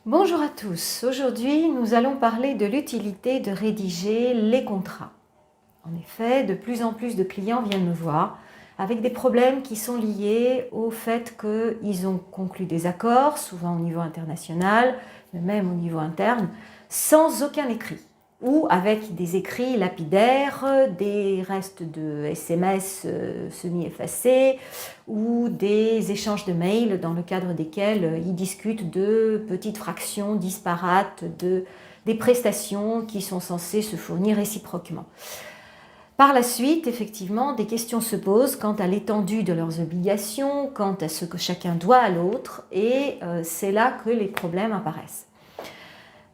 Bonjour à tous, aujourd'hui nous allons parler de l'utilité de rédiger les contrats. En effet, de plus en plus de clients viennent me voir avec des problèmes qui sont liés au fait qu'ils ont conclu des accords, souvent au niveau international, mais même au niveau interne, sans aucun écrit, ou avec des écrits lapidaires, des restes de SMS semi-effacés, ou des échanges de mails dans le cadre desquels ils discutent de petites fractions disparates des prestations qui sont censées se fournir réciproquement. Par la suite, effectivement, des questions se posent quant à l'étendue de leurs obligations, quant à ce que chacun doit à l'autre, et c'est là que les problèmes apparaissent.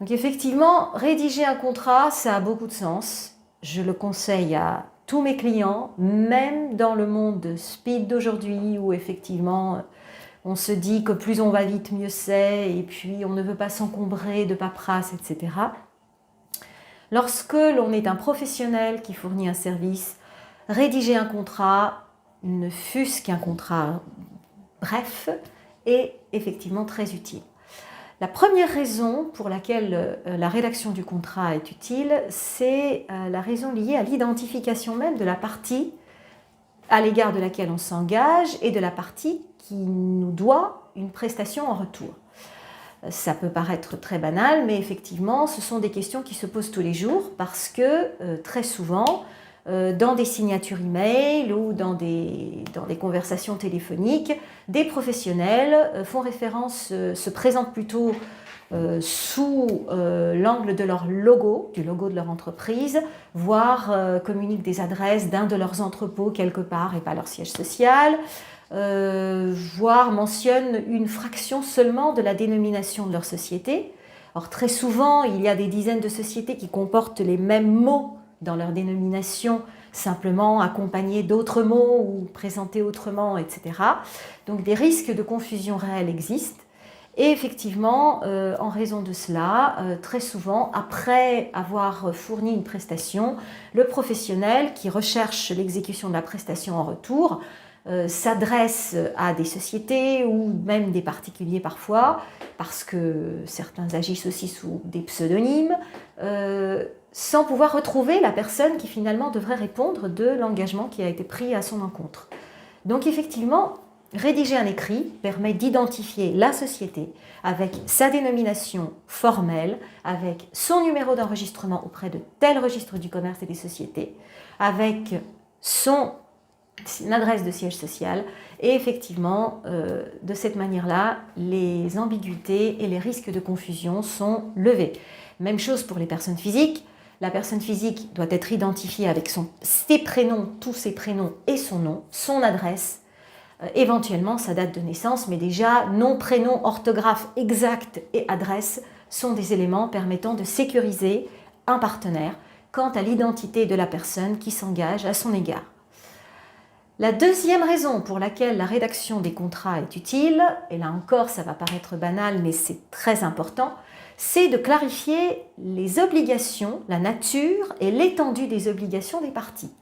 Donc effectivement, rédiger un contrat, ça a beaucoup de sens. Je le conseille à tous mes clients, même dans le monde speed d'aujourd'hui, où effectivement, on se dit que plus on va vite, mieux c'est, et puis on ne veut pas s'encombrer de paperasse, etc. Lorsque l'on est un professionnel qui fournit un service, rédiger un contrat, ne fût-ce qu'un contrat bref, est effectivement très utile. La première raison pour laquelle la rédaction du contrat est utile, c'est la raison liée à l'identification même de la partie à l'égard de laquelle on s'engage et de la partie qui nous doit une prestation en retour. Ça peut paraître très banal, mais effectivement, ce sont des questions qui se posent tous les jours parce que très souvent, dans des signatures email ou dans des conversations téléphoniques, des professionnels font référence, se présentent plutôt sous l'angle de leur logo, du logo de leur entreprise, voire communiquent des adresses d'un de leurs entrepôts quelque part et pas leur siège social, voire mentionnent une fraction seulement de la dénomination de leur société. Or, très souvent, il y a des dizaines de sociétés qui comportent les mêmes mots dans leur dénomination, simplement accompagnés d'autres mots ou présentés autrement, etc. Donc des risques de confusion réels existent. Et effectivement, en raison de cela, très souvent, après avoir fourni une prestation, le professionnel qui recherche l'exécution de la prestation en retour s'adresse à des sociétés ou même des particuliers parfois, parce que certains agissent aussi sous des pseudonymes, sans pouvoir retrouver la personne qui finalement devrait répondre de l'engagement qui a été pris à son encontre. Donc effectivement, rédiger un écrit permet d'identifier la société avec sa dénomination formelle, avec son numéro d'enregistrement auprès de tel registre du commerce et des sociétés, avec son adresse de siège social, et effectivement, de cette manière-là, les ambiguïtés et les risques de confusion sont levés. Même chose pour les personnes physiques. La personne physique doit être identifiée avec ses prénoms, tous ses prénoms et son nom, son adresse, éventuellement sa date de naissance, mais déjà nom, prénom, orthographe exact et adresse sont des éléments permettant de sécuriser un partenaire quant à l'identité de la personne qui s'engage à son égard. La deuxième raison pour laquelle la rédaction des contrats est utile, et là encore ça va paraître banal mais c'est très important, c'est de clarifier les obligations, la nature et l'étendue des obligations des parties.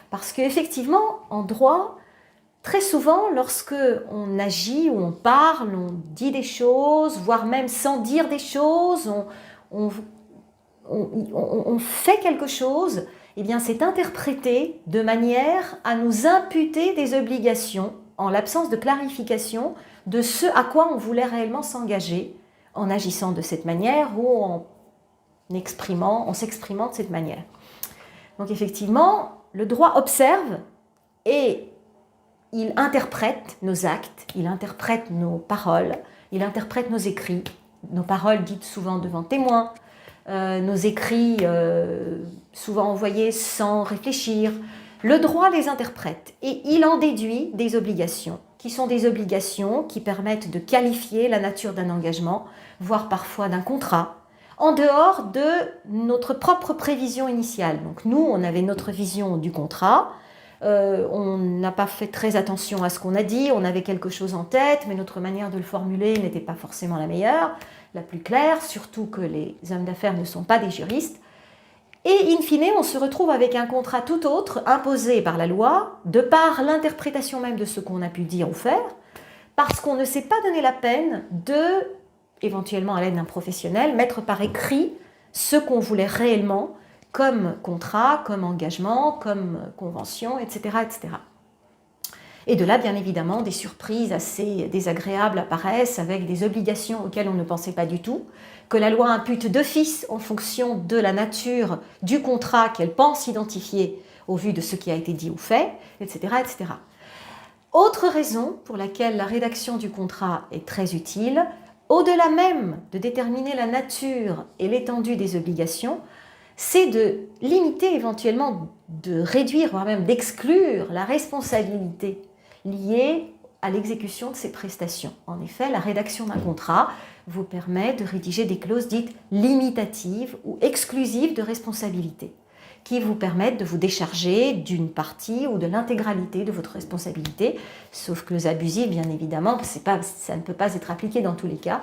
Parce qu'effectivement, en droit, très souvent, lorsque on agit ou on parle, on dit des choses, voire même sans dire des choses, on fait quelque chose, eh bien c'est interprété de manière à nous imputer des obligations en l'absence de clarification de ce à quoi on voulait réellement s'engager en agissant de cette manière ou en s'exprimant de cette manière. Donc effectivement, le droit observe et il interprète nos actes, il interprète nos paroles, il interprète nos écrits, nos paroles dites souvent devant témoins, nos écrits souvent envoyés sans réfléchir. Le droit les interprète et il en déduit des obligations, qui sont des obligations qui permettent de qualifier la nature d'un engagement, voire parfois d'un contrat, en dehors de notre propre prévision initiale. Donc nous, on avait notre vision du contrat, on n'a pas fait très attention à ce qu'on a dit, on avait quelque chose en tête, mais notre manière de le formuler n'était pas forcément la meilleure, la plus claire, surtout que les hommes d'affaires ne sont pas des juristes. Et in fine, on se retrouve avec un contrat tout autre, imposé par la loi, de par l'interprétation même de ce qu'on a pu dire ou faire, parce qu'on ne s'est pas donné la peine de éventuellement à l'aide d'un professionnel, mettre par écrit ce qu'on voulait réellement comme contrat, comme engagement, comme convention, etc., etc. Et de là, bien évidemment, des surprises assez désagréables apparaissent avec des obligations auxquelles on ne pensait pas du tout, que la loi impute d'office en fonction de la nature du contrat qu'elle pense identifier au vu de ce qui a été dit ou fait, etc., etc. Autre raison pour laquelle la rédaction du contrat est très utile, au-delà même de déterminer la nature et l'étendue des obligations, c'est de limiter éventuellement, de réduire, voire même d'exclure la responsabilité liée à l'exécution de ces prestations. En effet, la rédaction d'un contrat vous permet de rédiger des clauses dites limitatives ou exclusives de responsabilité, qui vous permettent de vous décharger d'une partie ou de l'intégralité de votre responsabilité, sauf clause abusive, bien évidemment, ça ne peut pas être appliqué dans tous les cas,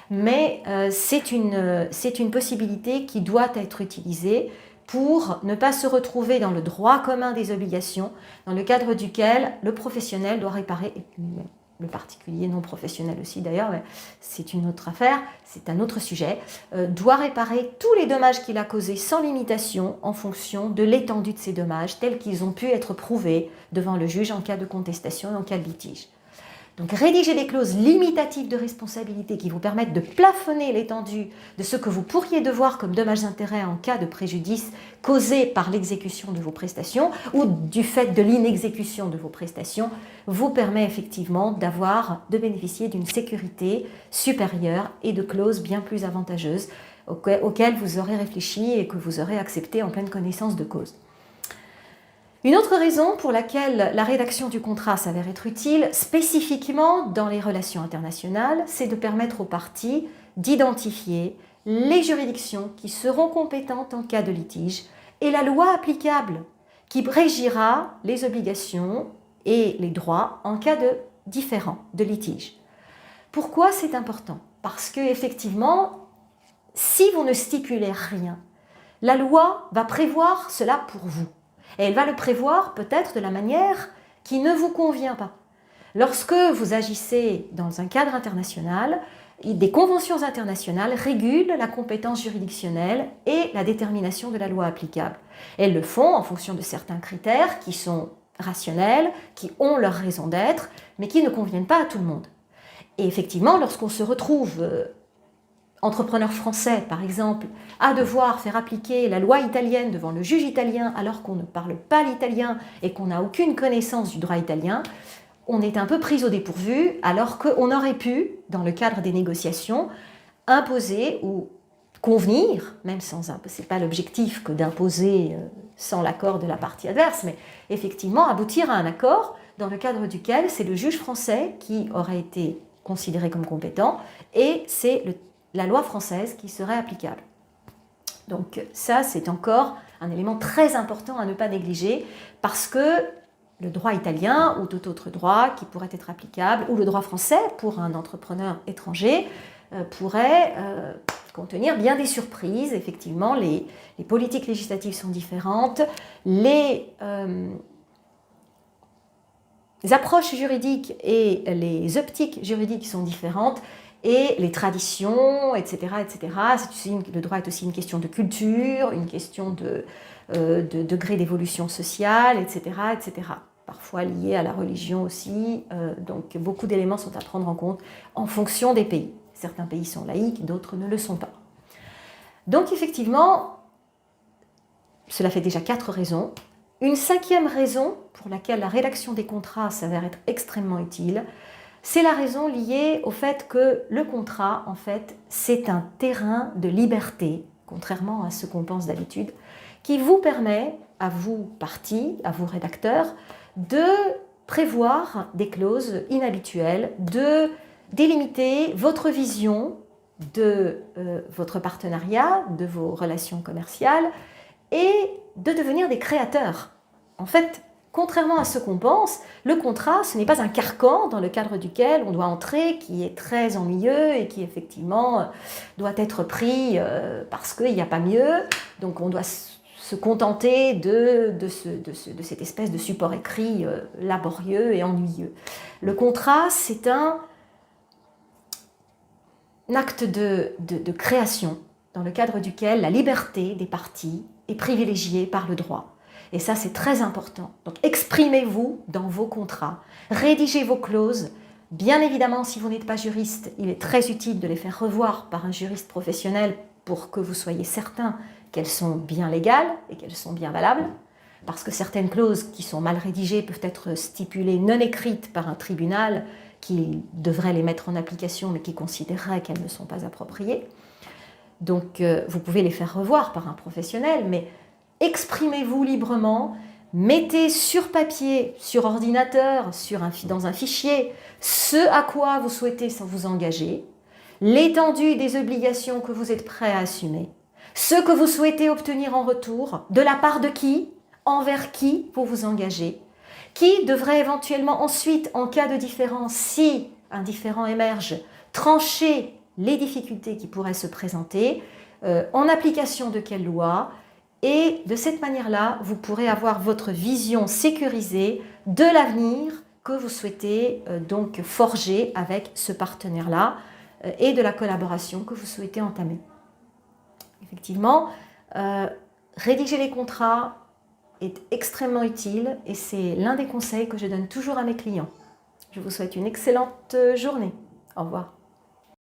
mais c'est une possibilité qui doit être utilisée pour ne pas se retrouver dans le droit commun des obligations, dans le cadre duquel le professionnel doit réparer, le particulier non professionnel aussi d'ailleurs, mais c'est une autre affaire, c'est un autre sujet, doit réparer tous les dommages qu'il a causés sans limitation en fonction de l'étendue de ces dommages tels qu'ils ont pu être prouvés devant le juge en cas de contestation et en cas de litige. Donc rédiger des clauses limitatives de responsabilité qui vous permettent de plafonner l'étendue de ce que vous pourriez devoir comme dommages-intérêts en cas de préjudice causé par l'exécution de vos prestations ou du fait de l'inexécution de vos prestations vous permet effectivement de bénéficier d'une sécurité supérieure et de clauses bien plus avantageuses auxquelles vous aurez réfléchi et que vous aurez accepté en pleine connaissance de cause. Une autre raison pour laquelle la rédaction du contrat s'avère être utile, spécifiquement dans les relations internationales, c'est de permettre aux parties d'identifier les juridictions qui seront compétentes en cas de litige et la loi applicable qui régira les obligations et les droits en cas de différend, de litige. Pourquoi c'est important? Parce que effectivement, si vous ne stipulez rien, la loi va prévoir cela pour vous. Et elle va le prévoir peut-être de la manière qui ne vous convient pas. Lorsque vous agissez dans un cadre international, des conventions internationales régulent la compétence juridictionnelle et la détermination de la loi applicable. Elles le font en fonction de certains critères qui sont rationnels, qui ont leur raison d'être, mais qui ne conviennent pas à tout le monde. Et effectivement, lorsqu'on se retrouve entrepreneur français, par exemple, à devoir faire appliquer la loi italienne devant le juge italien alors qu'on ne parle pas l'italien et qu'on n'a aucune connaissance du droit italien, on est un peu pris au dépourvu alors qu'on aurait pu, dans le cadre des négociations, imposer ou convenir, même sans ce n'est pas l'objectif que d'imposer sans l'accord de la partie adverse, mais effectivement aboutir à un accord dans le cadre duquel c'est le juge français qui aurait été considéré comme compétent et c'est la loi française qui serait applicable. Donc ça, c'est encore un élément très important à ne pas négliger parce que le droit italien ou tout autre droit qui pourrait être applicable, ou le droit français pour un entrepreneur étranger, pourrait contenir bien des surprises. Effectivement, les politiques législatives sont différentes, les approches juridiques et les optiques juridiques sont différentes, et les traditions, etc., etc. Le droit est aussi une question de culture, une question de degré d'évolution sociale, etc., etc. Parfois lié à la religion aussi. Donc beaucoup d'éléments sont à prendre en compte en fonction des pays. Certains pays sont laïques, d'autres ne le sont pas. Donc effectivement, cela fait déjà 4 raisons. Une 5e raison pour laquelle la rédaction des contrats s'avère être extrêmement utile, c'est la raison liée au fait que le contrat, en fait, c'est un terrain de liberté, contrairement à ce qu'on pense d'habitude, qui vous permet, à vous parties, à vous rédacteurs, de prévoir des clauses inhabituelles, de délimiter votre vision de votre partenariat, de vos relations commerciales, et de devenir des créateurs. En fait, contrairement à ce qu'on pense, le contrat, ce n'est pas un carcan dans le cadre duquel on doit entrer, qui est très ennuyeux et qui effectivement doit être pris parce qu'il n'y a pas mieux. Donc on doit se contenter de cette espèce de support écrit laborieux et ennuyeux. Le contrat, c'est acte de création dans le cadre duquel la liberté des parties est privilégiée par le droit. Et ça, c'est très important. Donc, exprimez-vous dans vos contrats, rédigez vos clauses. Bien évidemment, si vous n'êtes pas juriste, il est très utile de les faire revoir par un juriste professionnel pour que vous soyez certain qu'elles sont bien légales et qu'elles sont bien valables. Parce que certaines clauses qui sont mal rédigées peuvent être stipulées non écrites par un tribunal qui devrait les mettre en application mais qui considérerait qu'elles ne sont pas appropriées. Donc vous pouvez les faire revoir par un professionnel, mais exprimez-vous librement, mettez sur papier, sur ordinateur, dans un fichier, ce à quoi vous souhaitez vous engager, l'étendue des obligations que vous êtes prêt à assumer, ce que vous souhaitez obtenir en retour, de la part de qui, envers qui vous vous engagez, qui devrait éventuellement ensuite, en cas de différend, si un différend émerge, trancher les difficultés qui pourraient se présenter, en application de quelle loi, et de cette manière-là, vous pourrez avoir votre vision sécurisée de l'avenir que vous souhaitez donc forger avec ce partenaire-là et de la collaboration que vous souhaitez entamer. Effectivement, rédiger les contrats est extrêmement utile et c'est l'un des conseils que je donne toujours à mes clients. Je vous souhaite une excellente journée. Au revoir.